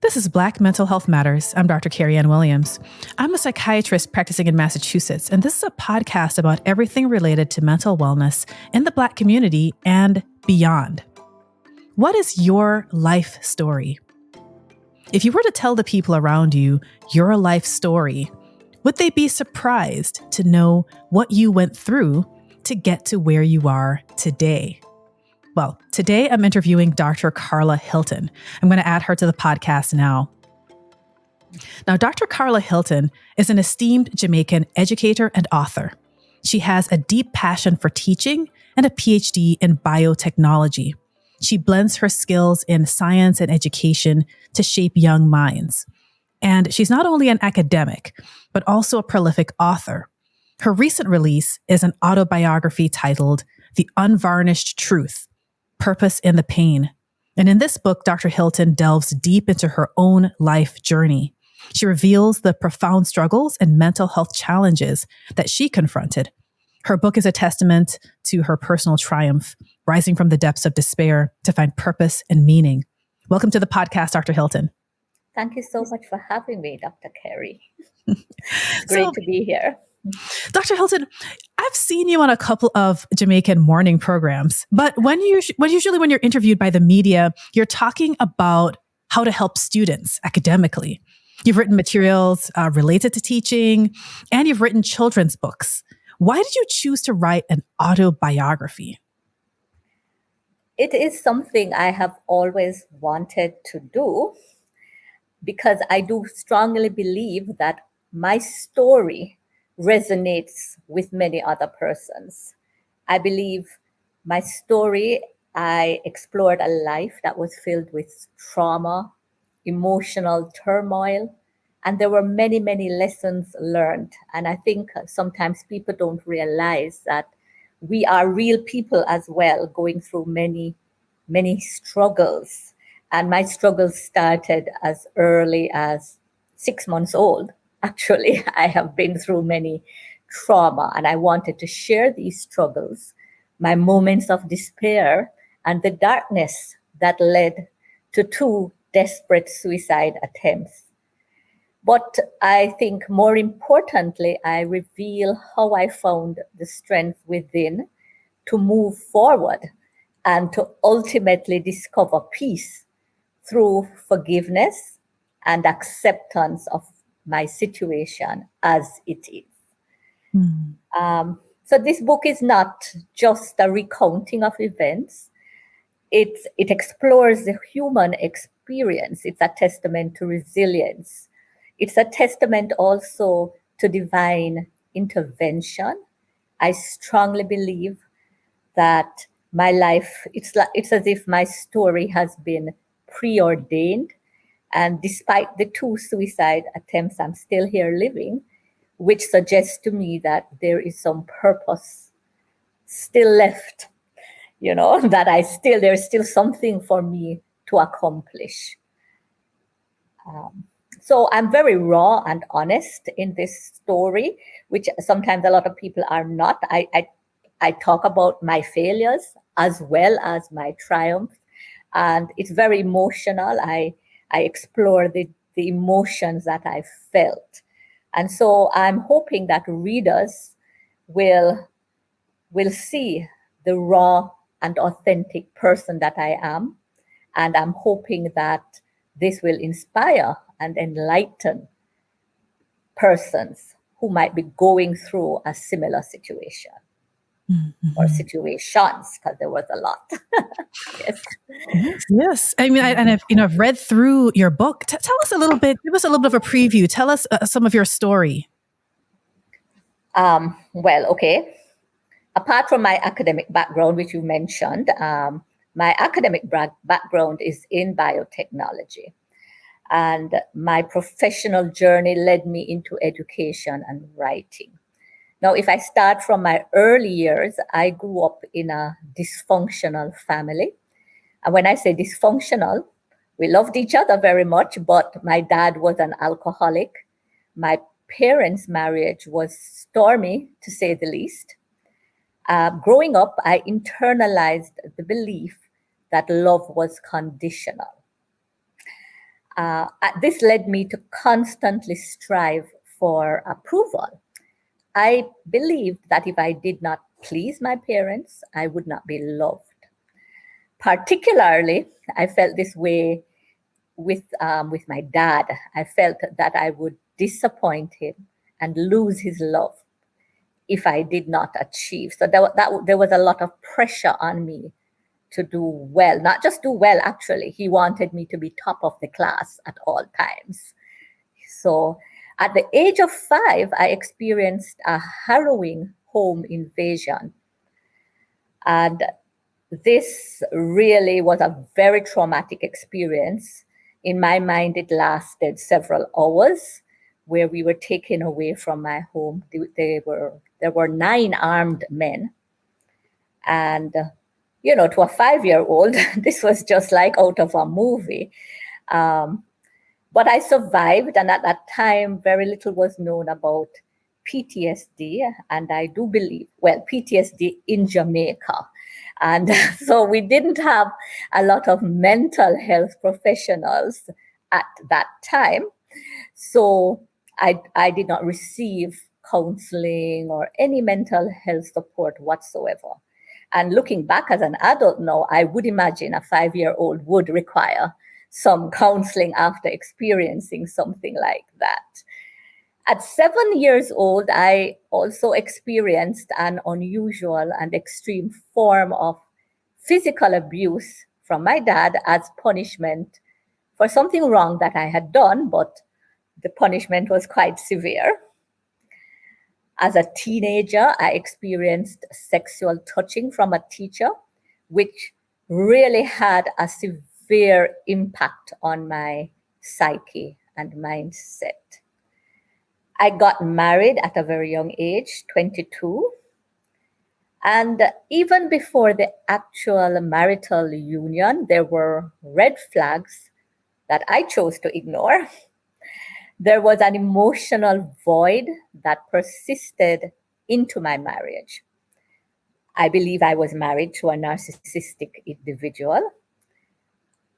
This is Black Mental Health Matters. I'm Dr. Kerry-Ann Williams. I'm a psychiatrist practicing in Massachusetts, and this is a podcast about everything related to mental wellness in the Black community and beyond. What is your life story? If you were to tell the people around you your life story, would they be surprised to know what you went through to get to where you are today? Well, today I'm interviewing Dr. Karla Hylton. I'm going to add her to the podcast now. Now, Dr. Karla Hylton is an esteemed Jamaican educator and author. She has a deep passion for teaching and a PhD in biotechnology. She blends her skills in science and education to shape young minds. And she's not only an academic, but also a prolific author. Her recent release is an autobiography titled The Unvarnished Truth: Purpose in the Pain. And in this book, Dr. Hylton delves deep into her own life journey. She reveals the profound struggles and mental health challenges that she confronted. Her book is a testament to her personal triumph, rising from the depths of despair to find purpose and meaning. Welcome to the podcast, Dr. Hylton. Thank you so much for having me, Dr. Kerry. It's great to be here. Dr. Hylton, I've seen you on a couple of Jamaican morning programs, but when you're interviewed by the media, you're talking about how to help students academically. You've written materials related to teaching, and you've written children's books. Why did you choose to write an autobiography? It is something I have always wanted to do because I do strongly believe that my story resonates with many other persons. I believe my story, I explored a life that was filled with trauma, emotional turmoil, and there were many, many lessons learned. And I think sometimes people don't realize that we are real people as well, going through many, many struggles. And my struggles started as early as 6 months old. Actually, I have been through many trauma, and I wanted to share these struggles, my moments of despair, and the darkness that led to 2 desperate suicide attempts. But I think more importantly, I reveal how I found the strength within to move forward and to ultimately discover peace through forgiveness and acceptance of my situation as it is. So this book is not just a recounting of events. It explores the human experience. It's a testament to resilience. It's a testament also to divine intervention. I strongly believe that my life, it's as if my story has been preordained. And despite the 2 suicide attempts, I'm still here living, which suggests to me that there is some purpose still left, that there's still something for me to accomplish. So I'm very raw and honest in this story, which sometimes a lot of people are not. I talk about my failures as well as my triumphs, and it's very emotional. I explore the emotions that I felt. And so I'm hoping that readers will see the raw and authentic person that I am. And I'm hoping that this will inspire and enlighten persons who might be going through a similar situation. Or situations, because there was a lot. Yes. I mean, I've read through your book. Tell us a little bit. Give us a little bit of a preview. Tell us some of your story. Well, okay. Apart from my academic background, which you mentioned, my academic background is in biotechnology, and my professional journey led me into education and writing. Now, if I start from my early years, I grew up in a dysfunctional family. And when I say dysfunctional, we loved each other very much, but my dad was an alcoholic. My parents' marriage was stormy, to say the least. Growing up, I internalized the belief that love was conditional. This led me to constantly strive for approval. I believed that if I did not please my parents, I would not be loved. Particularly, I felt this way with my dad. I felt that I would disappoint him and lose his love if I did not achieve. So there was a lot of pressure on me to do well, not just do well, actually. He wanted me to be top of the class at all times. So at the age of 5, I experienced a harrowing home invasion. And this really was a very traumatic experience. In my mind, it lasted several hours where we were taken away from my home. There were 9 armed men. And, to a 5-year-old, this was just like out of a movie. But I survived, and at that time, very little was known about PTSD, and I do believe, PTSD in Jamaica. And so we didn't have a lot of mental health professionals at that time. So I did not receive counseling or any mental health support whatsoever. And looking back as an adult now, I would imagine a 5-year-old would require some counseling after experiencing something like that. At 7 years old, I also experienced an unusual and extreme form of physical abuse from my dad as punishment for something wrong that I had done, but the punishment was quite severe. As a teenager, I experienced sexual touching from a teacher, which really had a severe impact on my psyche and mindset. I got married at a very young age, 22. And even before the actual marital union, there were red flags that I chose to ignore. There was an emotional void that persisted into my marriage. I believe I was married to a narcissistic individual.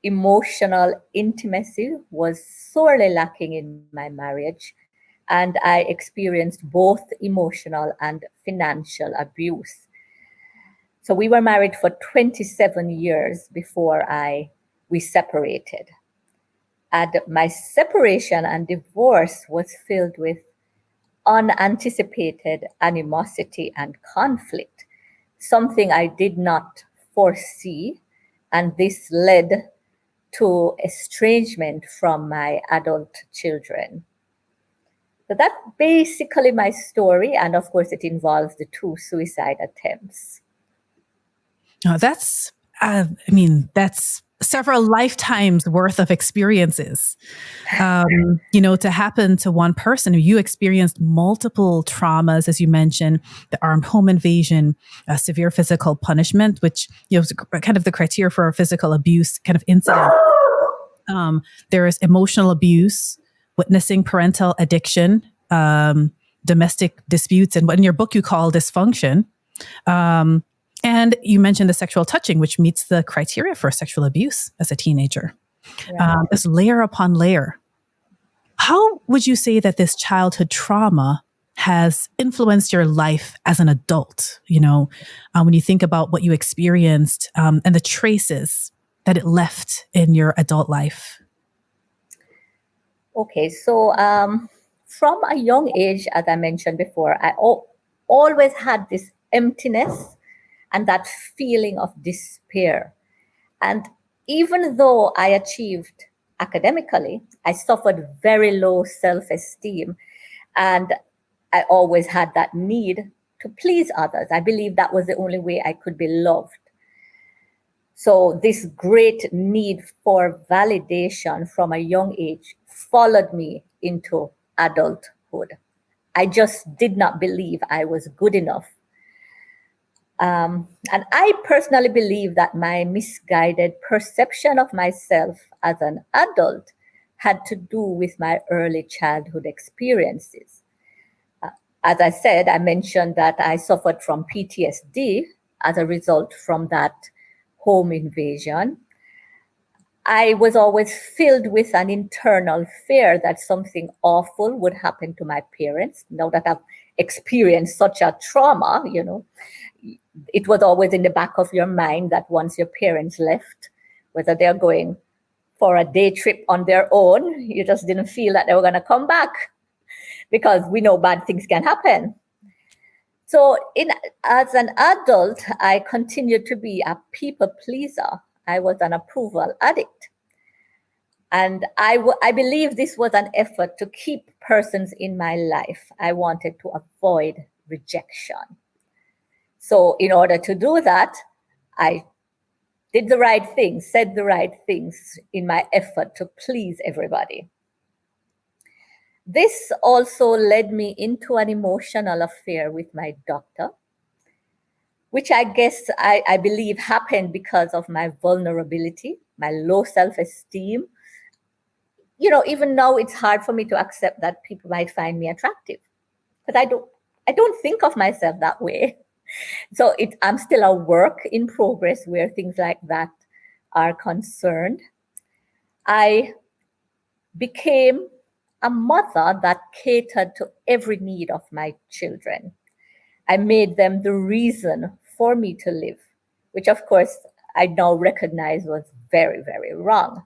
Emotional intimacy was sorely lacking in my marriage, and I experienced both emotional and financial abuse. So we were married for 27 years before we separated. And my separation and divorce was filled with unanticipated animosity and conflict, something I did not foresee. And this led to estrangement from my adult children. So that's basically my story. And of course, it involves the 2 suicide attempts. That's several lifetimes worth of experiences, to happen to one person. You experienced multiple traumas, as you mentioned, the armed home invasion, severe physical punishment, which is kind of the criteria for a physical abuse kind of incident. There is emotional abuse, witnessing parental addiction, domestic disputes, and what in your book you call dysfunction. And you mentioned the sexual touching, which meets the criteria for sexual abuse as a teenager. Right. It's layer upon layer. How would you say that this childhood trauma has influenced your life as an adult? When you think about what you experienced and the traces that it left in your adult life. Okay, so from a young age, as I mentioned before, I always had this emptiness and that feeling of despair. And even though I achieved academically, I suffered very low self-esteem. And I always had that need to please others. I believe that was the only way I could be loved. So this great need for validation from a young age followed me into adulthood. I just did not believe I was good enough. And I personally believe that my misguided perception of myself as an adult had to do with my early childhood experiences. As I said, I mentioned that I suffered from PTSD as a result from that home invasion. I was always filled with an internal fear that something awful would happen to my parents. Now that I've experienced such a trauma, it was always in the back of your mind that once your parents left, whether they're going for a day trip on their own, you just didn't feel that they were going to come back, because we know bad things can happen. So, as an adult, I continued to be a people pleaser. I was an approval addict. And I believe this was an effort to keep persons in my life. I wanted to avoid rejection. So, in order to do that, I did the right things, said the right things in my effort to please everybody. This also led me into an emotional affair with my doctor, which I guess I believe happened because of my vulnerability, my low self-esteem. Even now it's hard for me to accept that people might find me attractive, because I don't think of myself that way. So I'm still a work in progress where things like that are concerned. I became a mother that catered to every need of my children. I made them the reason for me to live, which of course I now recognize was very, very wrong.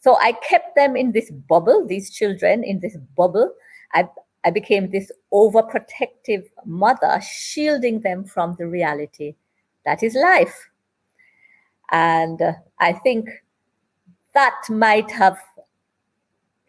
So I kept them in this bubble, these children in this bubble. I became this overprotective mother, shielding them from the reality that is life. And I think that might have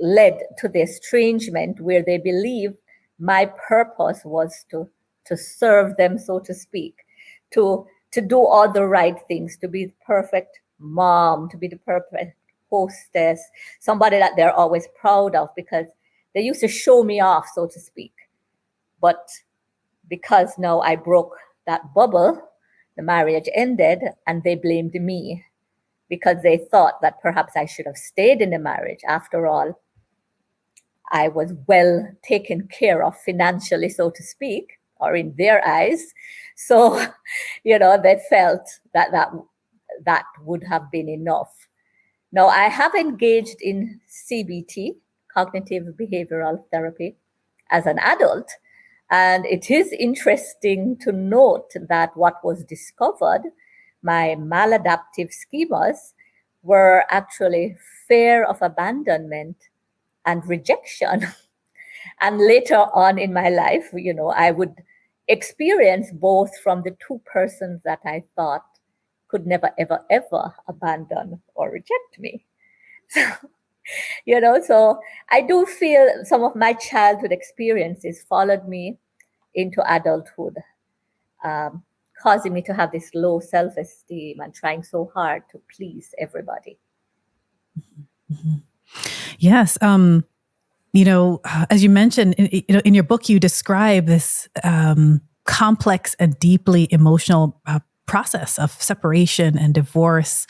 led to the estrangement where they believed my purpose was to serve them, so to speak, to do all the right things, to be the perfect mom, to be the perfect hostess, somebody that they're always proud of, because they used to show me off, so to speak. But because now I broke that bubble, the marriage ended, and they blamed me because they thought that perhaps I should have stayed in the marriage. After all, I was well taken care of financially, so to speak, or in their eyes. So, they felt that would have been enough. Now, I have engaged in CBT, cognitive behavioral therapy, as an adult. And it is interesting to note that what was discovered, my maladaptive schemas, were actually fear of abandonment and rejection. And later on in my life, I would experience both from the two persons that I thought could never, ever, ever abandon or reject me. So I do feel some of my childhood experiences followed me into adulthood, causing me to have this low self-esteem and trying so hard to please everybody. Mm-hmm. Yes. As you mentioned, in your book, you describe this complex and deeply emotional process of separation and divorce.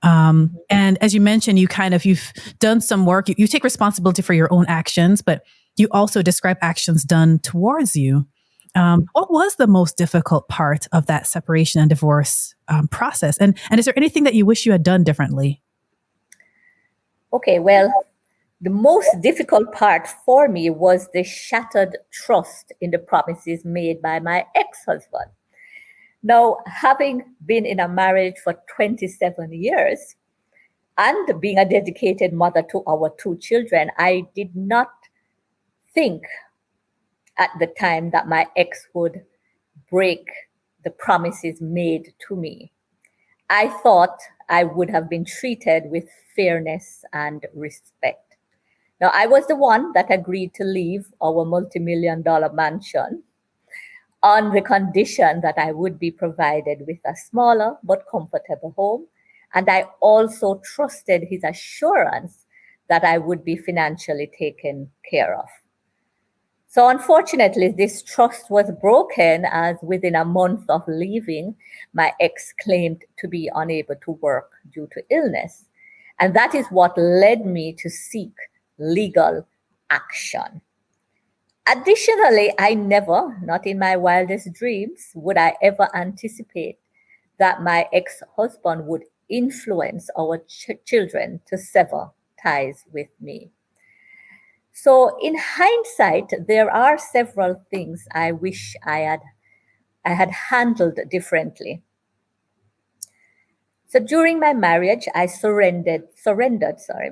And as you mentioned, you've done some work. You take responsibility for your own actions, but you also describe actions done towards you. What was the most difficult part of that separation and divorce process? And is there anything that you wish you had done differently? Okay, well, the most difficult part for me was the shattered trust in the promises made by my ex-husband. Now, having been in a marriage for 27 years and being a dedicated mother to our two children, I did not think at the time that my ex would break the promises made to me. I thought I would have been treated with fairness and respect. Now, I was the one that agreed to leave our multi-million-dollar mansion on the condition that I would be provided with a smaller but comfortable home. And I also trusted his assurance that I would be financially taken care of. So unfortunately, this trust was broken as within a month of leaving, my ex claimed to be unable to work due to illness. And that is what led me to seek legal action. Additionally, I never, not in my wildest dreams, would I ever anticipate that my ex-husband would influence our children to sever ties with me. So, in hindsight, there are several things I wish I had handled differently. So during my marriage, I surrendered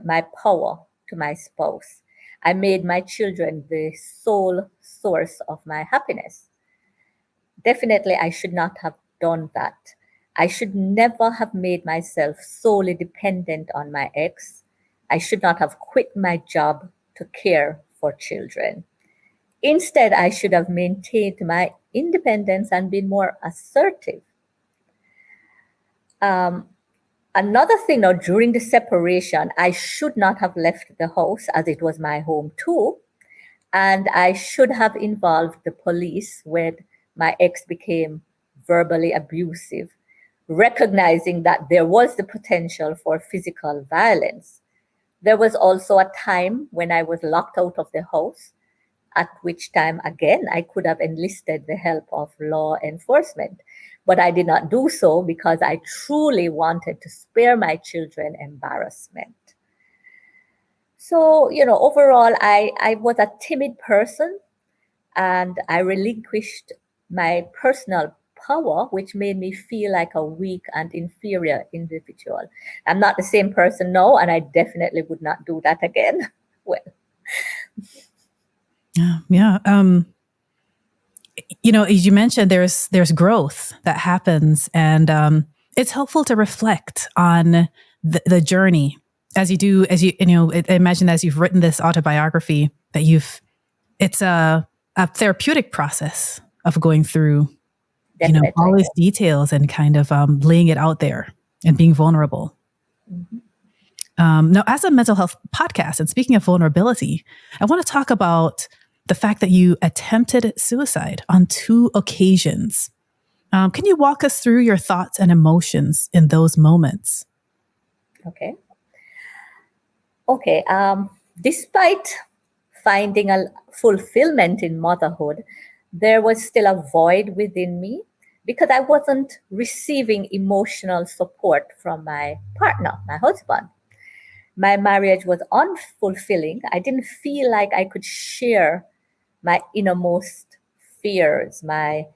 my power to my spouse. I made my children the sole source of my happiness. Definitely, I should not have done that. I should never have made myself solely dependent on my ex. I should not have quit my job to care for children. Instead, I should have maintained my independence and been more assertive. Um, Another thing now, during the separation, I should not have left the house as it was my home too. And I should have involved the police when my ex became verbally abusive, recognizing that there was the potential for physical violence. There was also a time when I was locked out of the house, at which time, again, I could have enlisted the help of law enforcement. But I did not do so because I truly wanted to spare my children embarrassment. So, overall, I was a timid person and I relinquished my personal power, which made me feel like a weak and inferior individual. I'm not the same person now, and I definitely would not do that again. Well, Yeah. As you mentioned, there's growth that happens, and it's helpful to reflect on the journey as you do. I imagine as you've written this autobiography that it's a therapeutic process of going through, definitely. all these details and kind of laying it out there and being vulnerable. Mhm. Now, as a mental health podcast, and speaking of vulnerability, I want to talk about the fact that you attempted suicide on 2 occasions. Can you walk us through your thoughts and emotions in those moments? Okay. Okay. Despite finding a fulfillment in motherhood, there was still a void within me because I wasn't receiving emotional support from my partner, my husband. My marriage was unfulfilling. I didn't feel like I could share my innermost fears, my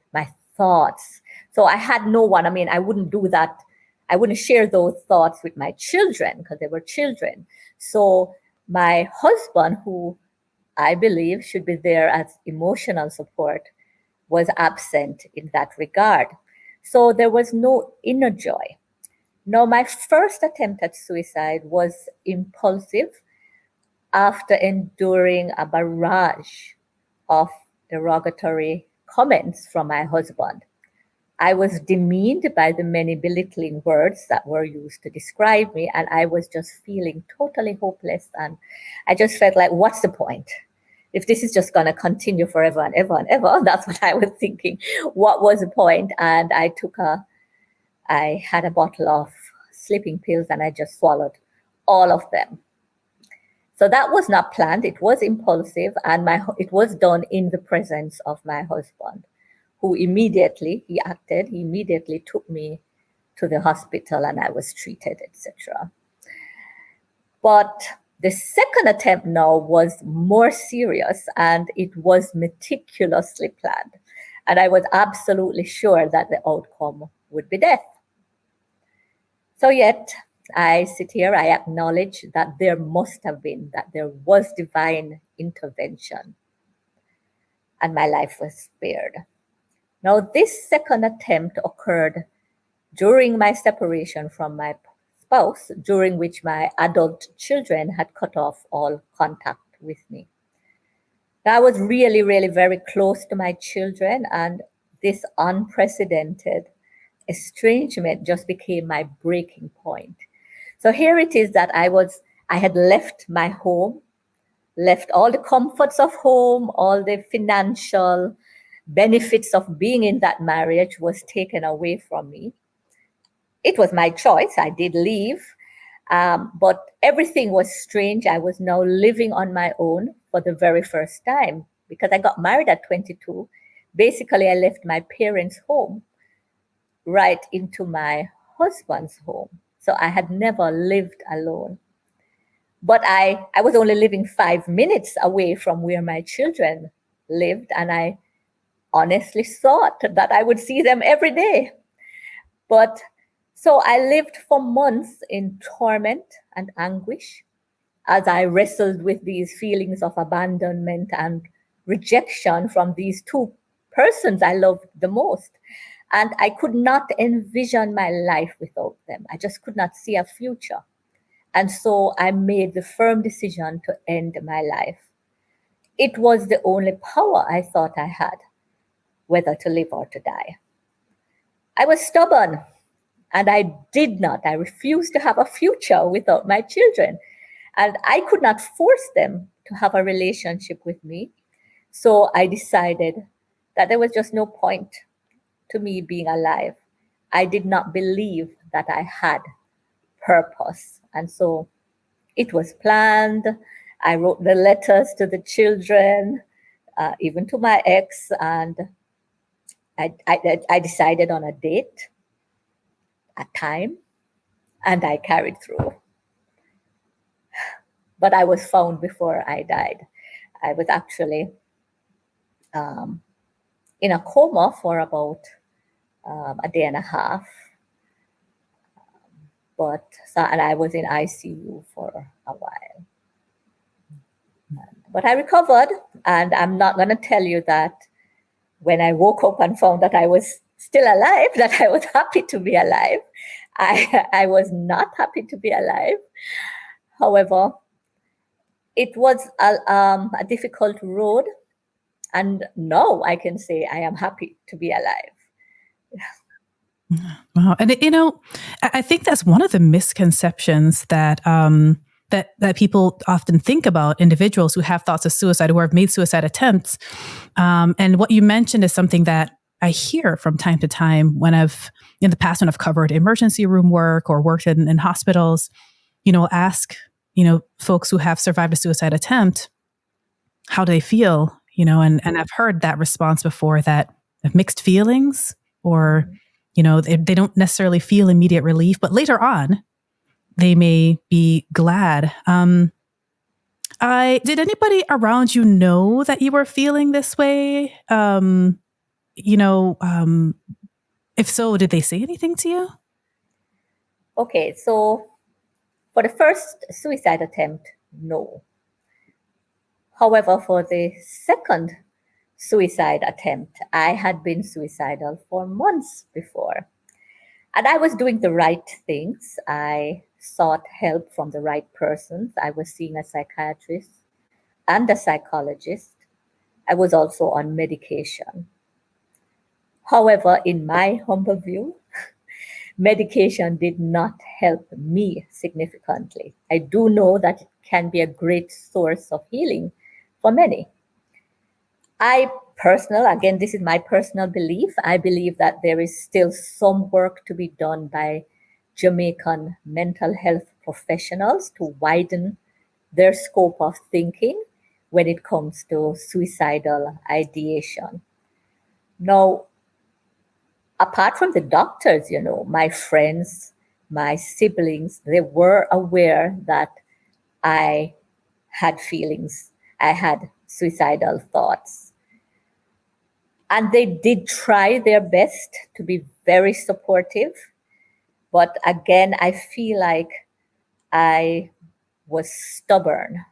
thoughts. So I had no one. I mean, I wouldn't do that. I wouldn't share those thoughts with my children because they were children. So my husband, who I believe should be there as emotional support, was absent in that regard. So there was no inner joy. Now, my first attempt at suicide was impulsive after enduring a barrage of derogatory comments from my husband. I was demeaned by the many belittling words that were used to describe me, and I was just feeling totally hopeless. And I just felt like, what's the point? If this is just going to continue forever and ever and ever, that's what I was thinking. What was the point? And I had a bottle of sleeping pills and I just swallowed all of them. So that was not planned. It was impulsive, and it was done in the presence of my husband, who he acted. He immediately took me to the hospital, and I was treated, etc. But the second attempt now was more serious, and it was meticulously planned, and I was absolutely sure that the outcome would be death. So yet, I sit here, I acknowledge that there was divine intervention, and my life was spared. Now, this second attempt occurred during my separation from my spouse, during which my adult children had cut off all contact with me. I was really, really very close to my children, and this unprecedented estrangement just became my breaking point. So here it is that I had left my home, left all the comforts of home, all the financial benefits of being in that marriage was taken away from me. It was my choice. I did leave, but everything was strange. I was now living on my own for the very first time because I got married at 22. Basically, I left my parents' home right into my husband's home. So I had never lived alone. But I was only living 5 minutes away from where my children lived, and I honestly thought that I would see them every day. But so I lived for months in torment and anguish as I wrestled with these feelings of abandonment and rejection from these two persons I loved the most. And I could not envision my life without them. I just could not see a future. And so I made the firm decision to end my life. It was the only power I thought I had, whether to live or to die. I was stubborn and I refused to have a future without my children. And I could not force them to have a relationship with me. So I decided that there was just no point to me being alive. I did not believe that I had purpose. And so it was planned. I wrote the letters to the children, even to my ex, and I decided on a date, a time, and I carried through. But I was found before I died. I was actually in a coma for about a day and a half. And I was in ICU for a while. But I recovered, and I'm not going to tell you that when I woke up and found that I was still alive, that I was happy to be alive. I was not happy to be alive. However, it was a difficult road, and now I can say I am happy to be alive. Wow. And I think that's one of the misconceptions that that people often think about individuals who have thoughts of suicide, who have made suicide attempts. And what you mentioned is something that I hear from time to time when in the past, when I've covered emergency room work or worked in hospitals, ask, folks who have survived a suicide attempt, how do they feel? And I've heard that response before, that of mixed feelings, or they don't necessarily feel immediate relief, but later on, they may be glad. Did anybody around you know that you were feeling this way? If so, did they say anything to you? Okay, so for the first suicide attempt, no. However, for the second suicide attempt, I had been suicidal for months before. And I was doing the right things. I sought help from the right persons. I was seeing a psychiatrist and a psychologist. I was also on medication. However, in my humble view, medication did not help me significantly. I do know that it can be a great source of healing for many. Again, this is my personal belief. I believe that there is still some work to be done by Jamaican mental health professionals to widen their scope of thinking when it comes to suicidal ideation. Now, apart from the doctors, my friends, my siblings, they were aware that I had feelings, I had suicidal thoughts. And they did try their best to be very supportive. But again, I feel like I was stubborn.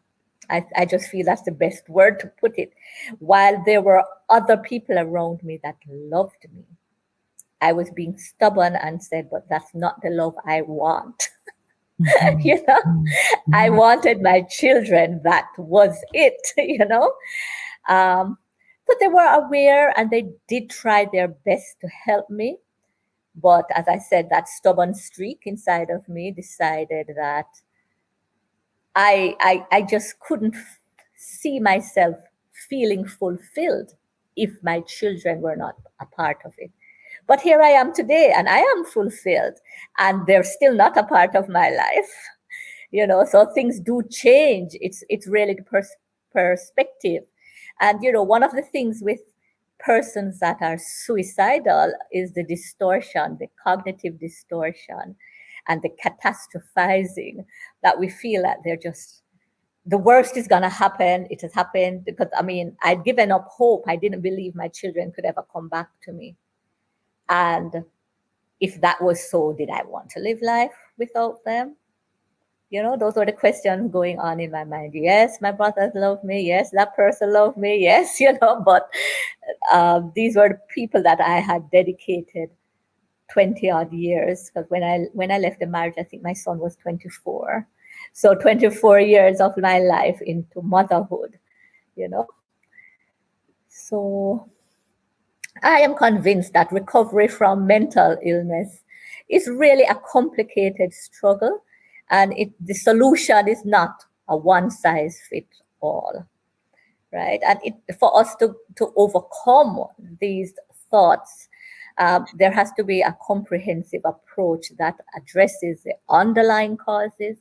I just feel that's the best word to put it. While there were other people around me that loved me, I was being stubborn and said, but that's not the love I want. Mm-hmm. I wanted my children. That was it, But they were aware and they did try their best to help me. But as I said, that stubborn streak inside of me decided that I just couldn't see myself feeling fulfilled if my children were not a part of it. But here I am today, and I am fulfilled, and they're still not a part of my life. So things do change. It's really the perspective. And one of the things with persons that are suicidal is the distortion, the cognitive distortion. and the catastrophizing that we feel that they're just, the worst is going to happen. It has happened because, I mean, I'd given up hope. I didn't believe my children could ever come back to me. And if that was so, did I want to live life without them? You know, those were the questions going on in my mind. Yes, my brothers love me. Yes, that person loved me. Yes, you know, but these were the people that I had dedicated 20 odd years. Because when I left the marriage, I think my son was 24. So 24 years of my life into motherhood, you know. So I am convinced that recovery from mental illness is really a complicated struggle, and the solution is not a one size fits all, right? And for us to overcome these thoughts, there has to be a comprehensive approach that addresses the underlying causes,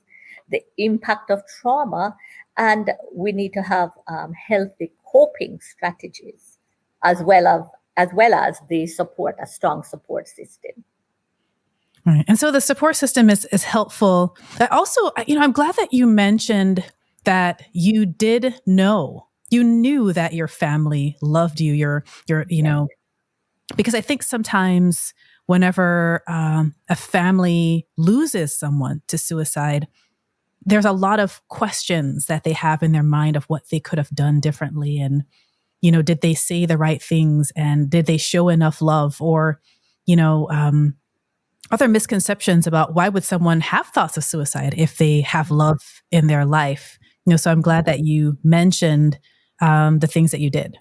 the impact of trauma, and we need to have healthy coping strategies as well as the support, a strong support system. Right. And so the support system is helpful. Also, I'm glad that you mentioned that you knew that your family loved you. Because I think sometimes whenever a family loses someone to suicide, there's a lot of questions that they have in their mind of what they could have done differently. And, did they say the right things, and did they show enough love, or, other misconceptions about why would someone have thoughts of suicide if they have love in their life. So I'm glad that you mentioned the things that you did.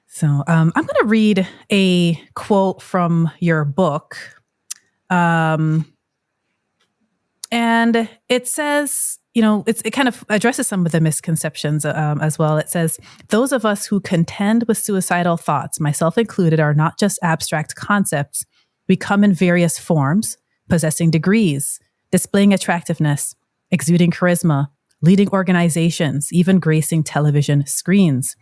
So I'm going to read a quote from your book. And it says, it kind of addresses some of the misconceptions as well. It says, those of us who contend with suicidal thoughts, myself included, are not just abstract concepts. We come in various forms, possessing degrees, displaying attractiveness, exuding charisma, leading organizations, even gracing television screens.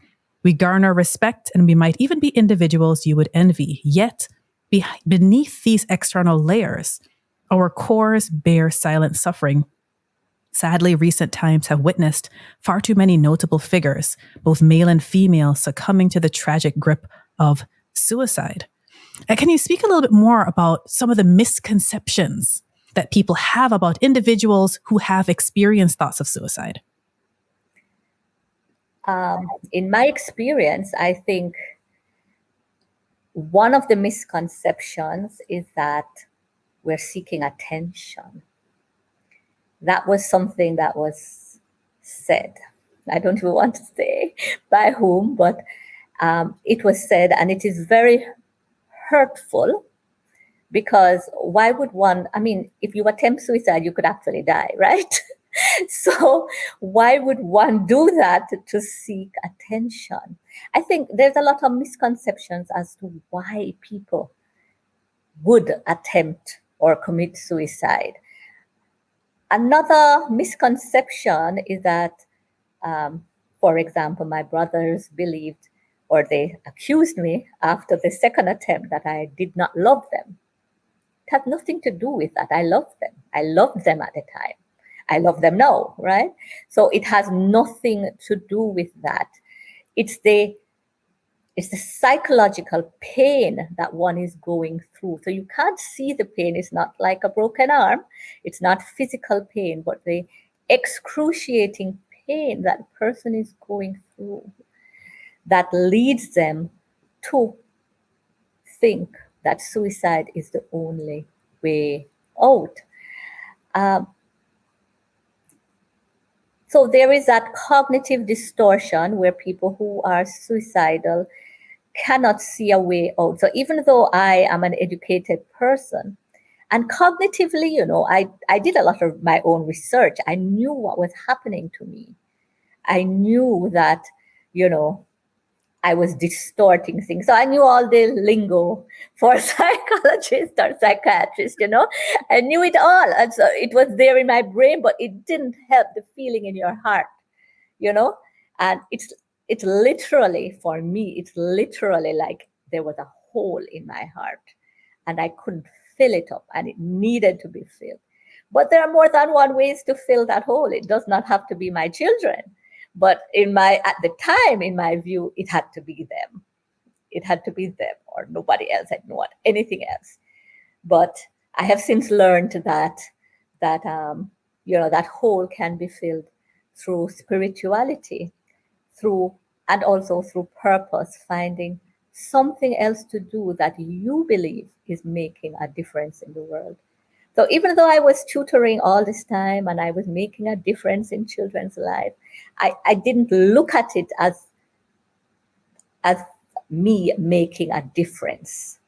We garner respect, and we might even be individuals you would envy. Yet, beneath these external layers, our cores bear silent suffering. Sadly, recent times have witnessed far too many notable figures, both male and female, succumbing to the tragic grip of suicide. Can you speak a little bit more about some of the misconceptions that people have about individuals who have experienced thoughts of suicide? In my experience, I think one of the misconceptions is that we're seeking attention. That was something that was said. I don't even want to say by whom, but it was said, and it is very hurtful, because why would one, if you attempt suicide, you could actually die, right? So why would one do that to seek attention? I think there's a lot of misconceptions as to why people would attempt or commit suicide. Another misconception is that, for example, my brothers believed, or they accused me after the second attempt, that I did not love them. It had nothing to do with that. I loved them. I loved them at the time. I love them now, right? So it has nothing to do with that. It's the psychological pain that one is going through. So you can't see the pain. It's not like a broken arm. It's not physical pain, but the excruciating pain that a person is going through that leads them to think that suicide is the only way out. So there is that cognitive distortion where people who are suicidal cannot see a way out. So even though I am an educated person, and cognitively, I did a lot of my own research. I knew what was happening to me. I knew that, I was distorting things. So I knew all the lingo for psychologists or psychiatrists, I knew it all. And so it was there in my brain, but it didn't help the feeling in your heart, and it's literally, for me, it's literally like there was a hole in my heart and I couldn't fill it up, and it needed to be filled. But there are more than one ways to fill that hole. It does not have to be my children. But at the time, in my view, it had to be them. It had to be them or nobody else. I didn't want anything else. But I have since learned that hole can be filled through spirituality, and also through purpose, finding something else to do that you believe is making a difference in the world. So even though I was tutoring all this time and I was making a difference in children's lives, I didn't look at it as me making a difference.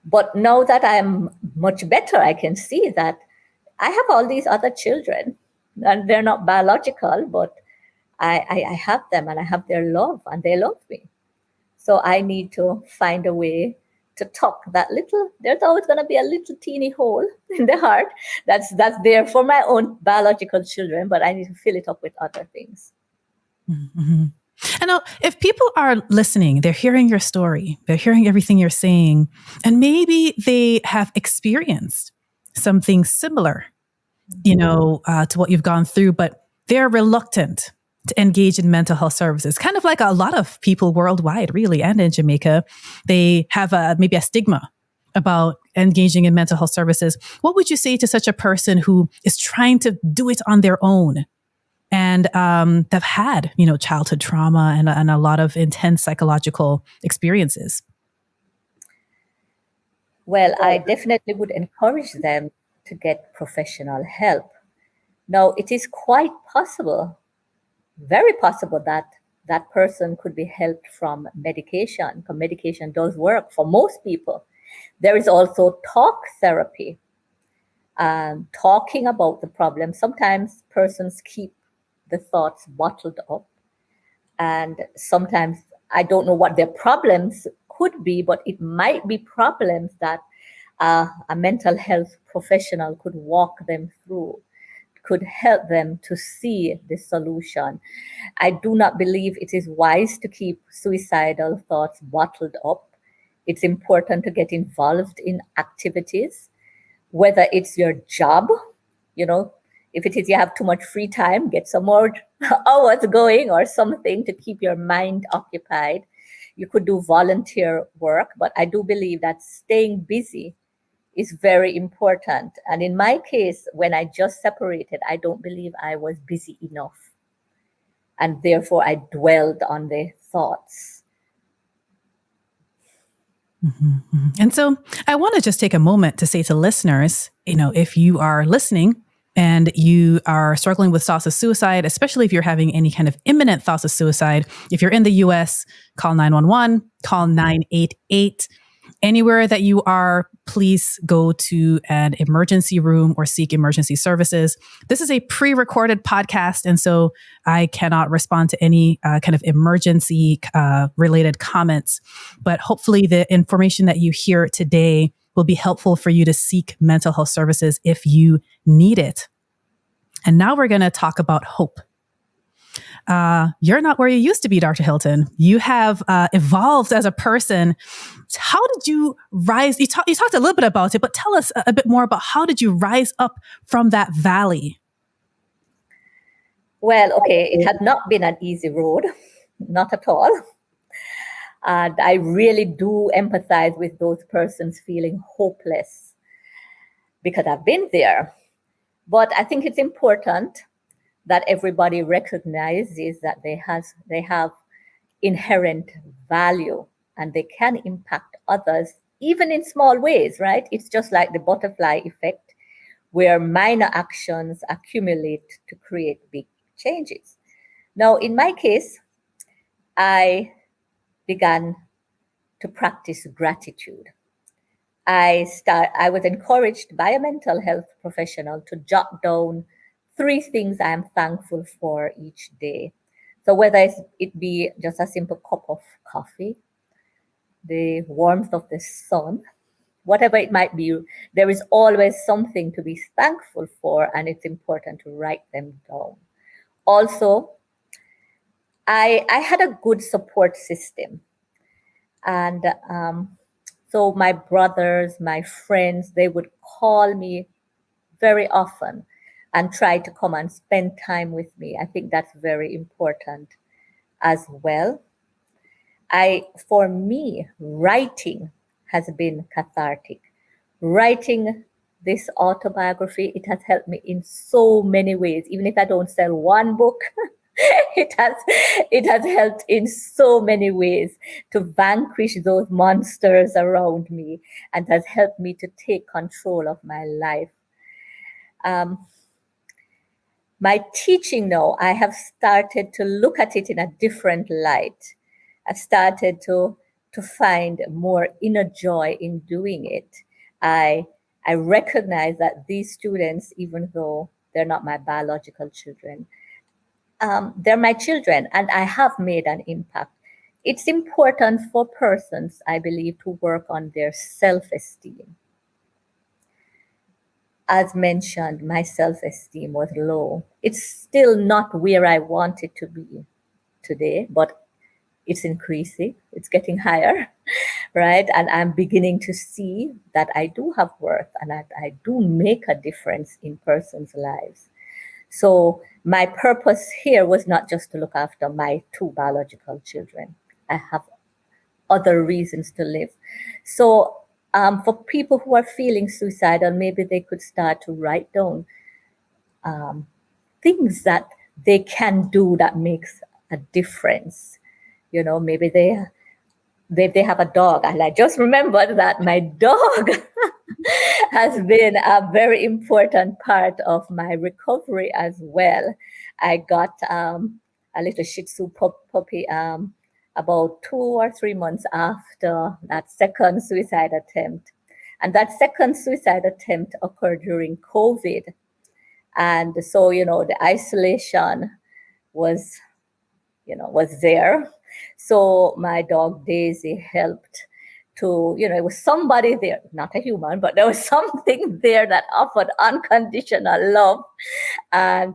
But now that I'm much better, I can see that I have all these other children, and they're not biological, but I have them, and I have their love, and they love me. So I need to find a way to tuck that little, there's always going to be a little teeny hole in the heart that's there for my own biological children, but I need to fill it up with other things. Mm-hmm. And now, if people are listening, they're hearing your story, they're hearing everything you're saying, and maybe they have experienced something similar, to what you've gone through, but they're reluctant to engage in mental health services, kind of like a lot of people worldwide, really, and in Jamaica. They have maybe a stigma about engaging in mental health services. What would you say to such a person who is trying to do it on their own and they've had, childhood trauma and a lot of intense psychological experiences? Well, I definitely would encourage them to get professional help. Now, it is quite possible, very possible, that that person could be helped from medication, because medication does work for most people. There is also talk therapy, talking about the problem. Sometimes persons keep the thoughts bottled up, and sometimes I don't know what their problems could be, but it might be problems that a mental health professional could walk them through, could help them to see the solution. I do not believe it is wise to keep suicidal thoughts bottled up. It's important to get involved in activities, whether it's your job, if it is you have too much free time, get some more hours going or something to keep your mind occupied. You could do volunteer work, but I do believe that staying busy is very important. And in my case, when I just separated, I don't believe I was busy enough. And therefore, I dwelled on the thoughts. Mm-hmm. And so I want to just take a moment to say to listeners, if you are listening and you are struggling with thoughts of suicide, especially if you're having any kind of imminent thoughts of suicide, if you're in the US, call 911, call 988. Anywhere that you are, please go to an emergency room or seek emergency services. This is a pre-recorded podcast, and so I cannot respond to any kind of emergency related comments. But hopefully the information that you hear today will be helpful for you to seek mental health services if you need it. And now we're going to talk about hope. You're not where you used to be, Dr. Hylton. You have evolved as a person. How did you rise? You talked a little bit about it, but tell us a bit more about how did you rise up from that valley? Well, okay, it had not been an easy road, not at all. And I really do empathize with those persons feeling hopeless, because I've been there. But I think it's important that everybody recognizes that they have inherent value and they can impact others, even in small ways, right? It's just like the butterfly effect, where minor actions accumulate to create big changes. Now, in my case, I began to practice gratitude. I was encouraged by a mental health professional to jot down 3 things I am thankful for each day. So whether it be just a simple cup of coffee, the warmth of the sun, whatever it might be, there is always something to be thankful for, and it's important to write them down. Also, I had a good support system. And So my brothers, my friends, they would call me very often and try to come and spend time with me. I think that's very important as well. For me, writing has been cathartic. Writing this autobiography, it has helped me in so many ways. Even if I don't sell one book, it has helped in so many ways to vanquish those monsters around me, and has helped me to take control of my life. Um, my teaching now, I have started to look at it in a different light. I've started to find more inner joy in doing it. I I recognize that these students, even though they're not my biological children, they're my children, and I have made an impact. It's important for persons, I believe, to work on their self-esteem. As mentioned, my self-esteem was low. It's still not where I want it to be today, but it's increasing, it's getting higher, right? And I'm beginning to see that I do have worth, and that I do make a difference in persons' lives. So my purpose here was not just to look after my two biological children. I have other reasons to live. So for people who are feeling suicidal, maybe they could start to write down things that they can do that makes a difference. Maybe they have a dog, and I just remembered that my dog has been a very important part of my recovery as well. I got a little Shih Tzu puppy about 2 or 3 months after that second suicide attempt. And that second suicide attempt occurred during COVID. And so, the isolation was, was there. So my dog Daisy helped to, it was somebody there, not a human, but there was something there that offered unconditional love, and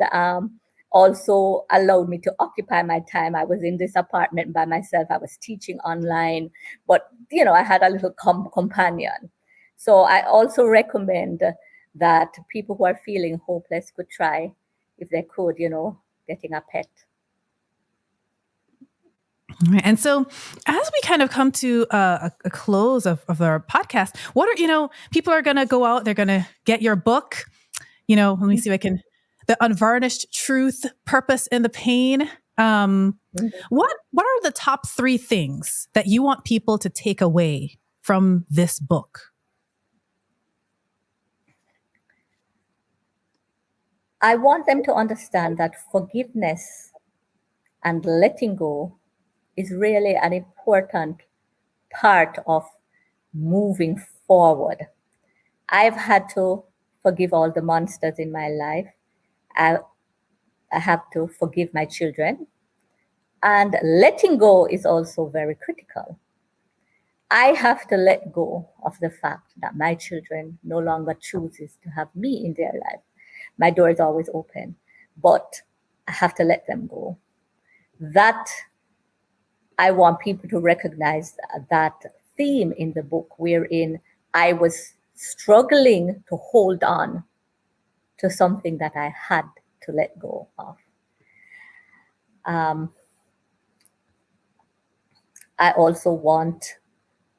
also allowed me to occupy my time. I was in this apartment by myself. I was teaching online, but, I had a little companion. So I also recommend that people who are feeling hopeless could try, if they could, getting a pet. And so, as we kind of come to a close of our podcast, what are, people are going to go out, they're going to get your book, let me see if I can, The Unvarnished Truth, Purpose in the Pain. What are the top 3 things that you want people to take away from this book? I want them to understand that forgiveness and letting go is really an important part of moving forward. I've had to forgive all the monsters in my life. I have to forgive my children. And letting go is also very critical. I have to let go of the fact that my children no longer chooses to have me in their life. My door is always open, but I have to let them go. That I want people to recognize that theme in the book, wherein I was struggling to hold on to something that I had to let go of. I also want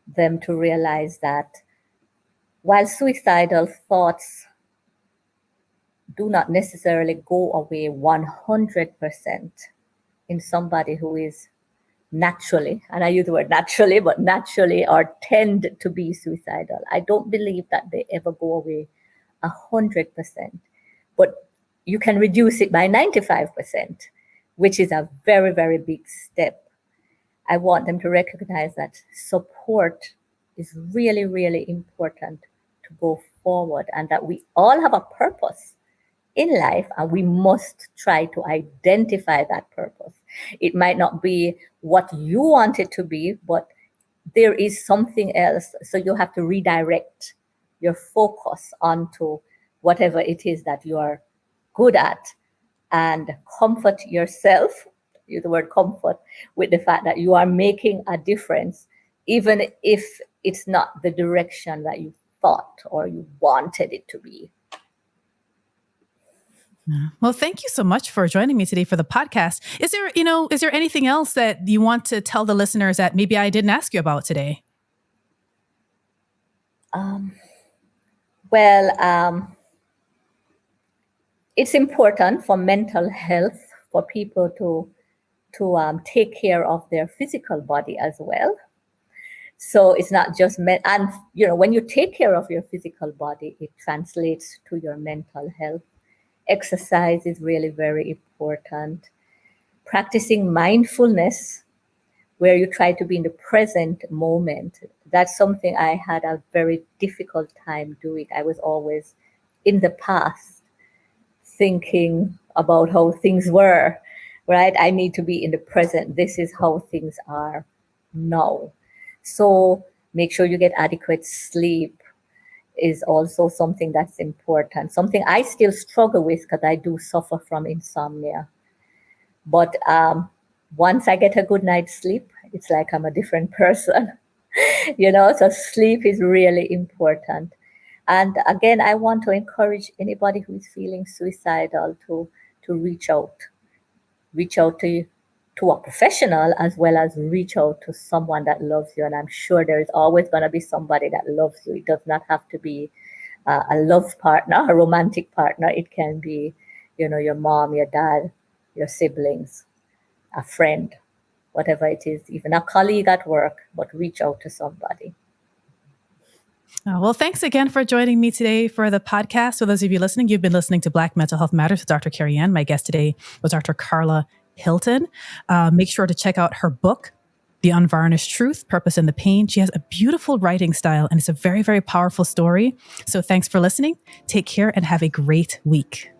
them to realize that while suicidal thoughts do not necessarily go away 100% in somebody who is naturally, and I use the word naturally, but naturally or tend to be suicidal, I don't believe that they ever go away 100%. But you can reduce it by 95%, which is a very, very big step. I want them to recognize that support is really, really important to go forward, and that we all have a purpose in life, and we must try to identify that purpose. It might not be what you want it to be, but there is something else. So you have to redirect your focus onto whatever it is that you are good at, and comfort yourself, use the word comfort, with the fact that you are making a difference even if it's not the direction that you thought or you wanted it to be. Well, thank you so much for joining me today for the podcast. Is there anything else that you want to tell the listeners that maybe I didn't ask you about today? It's important for mental health for people to take care of their physical body as well. So it's not just and when you take care of your physical body, it translates to your mental health. Exercise is really very important. Practicing mindfulness, where you try to be in the present moment, that's something I had a very difficult time doing. I was always in the past thinking about how things were, right? I need to be in the present. This is how things are now. So make sure you get adequate sleep is also something that's important. Something I still struggle with because I do suffer from insomnia. But once I get a good night's sleep, it's like I'm a different person. So sleep is really important. And again, I want to encourage anybody who is feeling suicidal to reach out to a professional, as well as reach out to someone that loves you. And I'm sure there is always going to be somebody that loves you. It does not have to be a love partner, a romantic partner. It can be, your mom, your dad, your siblings, a friend, whatever it is, even a colleague at work, but reach out to somebody. Well, thanks again for joining me today for the podcast. For those of you listening, you've been listening to Black Mental Health Matters with Dr. Kerry-Ann. My guest today was Dr. Karla Hylton. Make sure to check out her book, The Unvarnished Truth, Purpose in the Pain. She has a beautiful writing style, and it's a very, very powerful story. So thanks for listening. Take care and have a great week.